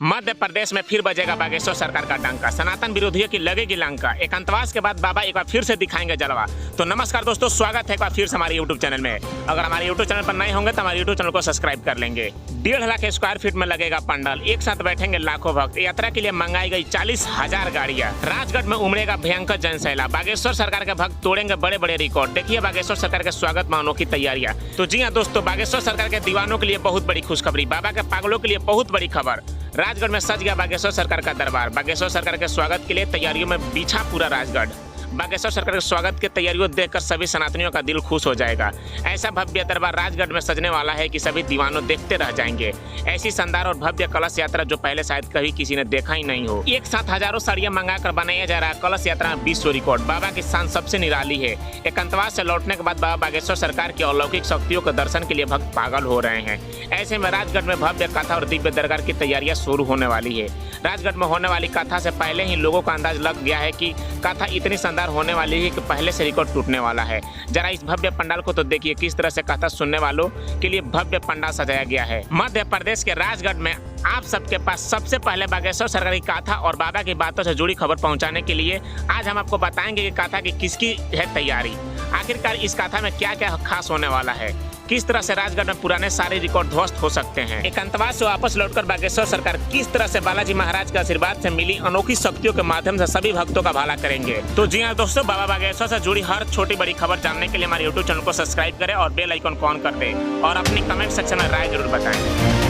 मध्य प्रदेश में फिर बजेगा बागेश्वर सरकार का डंका। सनातन विरोधियों की लगेगी लंका। एकांतवास के बाद बाबा एक बार फिर से दिखाएंगे जलवा। तो नमस्कार दोस्तों, स्वागत है एक बार फिर से हमारे यूट्यूब चैनल में। अगर हमारे यूट्यूब चैनल पर नए होंगे तो हमारे यूट्यूब चैनल को सब्सक्राइब कर लेंगे। 1.5 लाख स्क्वायर फीट में लगेगा पंडाल, एक साथ बैठेंगे लाखों भक्त। यात्रा के लिए मंगाई गई 40,000 गाड़ियां। राजगढ़ में उमड़ेगा भयंकर जनसैलाब। बागेश्वर सरकार के भक्त तोड़ेंगे बड़े बड़े रिकॉर्ड। देखिए बागेश्वर सरकार के स्वागत में अनोखी तैयारियां। तो जी हाँ दोस्तों, बागेश्वर सरकार के दीवानों के लिए बहुत बड़ी खुशखबरी, बाबा के पागलों के लिए बहुत बड़ी खबर। राजगढ़ में सज गया बागेश्वर सरकार का दरबार। बागेश्वर सरकार के स्वागत के लिए तैयारियों में बिछा पूरा राजगढ़। बागेश्वर सरकार के स्वागत की तैयारियों देखकर सभी सनातनियों का दिल खुश हो जाएगा। ऐसा भव्य दरबार राजगढ़ में सजने वाला है कि सभी दीवानों देखते रह जाएंगे। ऐसी शानदार और भव्य कलश यात्रा जो पहले शायद कभी किसी ने देखा ही नहीं हो। एक साथ हजारों साड़ियां मंगाकर बनाया जा रहा कलश यात्रा में विश्व रिकॉर्ड। बाबा की शान सबसे निराली है। एकांतवास से लौटने के बाद बाबा बागेश्वर सरकार की अलौकिक शक्तियों के दर्शन के लिए भक्त पागल हो रहे हैं। ऐसे में राजगढ़ में भव्य कथा और दिव्य दरबार की तैयारियां शुरू होने वाली है। राजगढ़ में होने वाली कथा से पहले ही लोगों का अंदाज लग गया है कि कथा इतनी शानदार होने वाली है कि पहले से रिकॉर्ड टूटने वाला है। जरा इस भव्य पंडाल को तो देखिए, किस तरह से कथा सुनने वालों के लिए भव्य पंडाल सजाया गया है। मध्य प्रदेश के राजगढ़ में आप सबके पास सबसे पहले बागेश्वर सरकार की कथा और बाबा की बातों से जुड़ी खबर पहुंचाने के लिए आज हम आपको बताएंगे कि कथा की किसकी है तैयारी। आखिरकार इस कथा में क्या क्या खास होने वाला है, किस तरह से राजगढ़ में पुराने सारे रिकॉर्ड ध्वस्त हो सकते हैं। एकांतवास से वापस लौटकर बागेश्वर सरकार किस तरह से बालाजी महाराज के आशीर्वाद से मिली अनोखी शक्तियों के माध्यम से सभी भक्तों का भला करेंगे। तो जी हाँ दोस्तों, बाबा बागेश्वर से जुड़ी हर छोटी बड़ी खबर जानने के लिए हमारे यूट्यूब चैनल को सब्सक्राइब करें और बेल आइकन को ऑन कर दें और अपनी कमेंट सेक्शन में राय जरूर बताएं।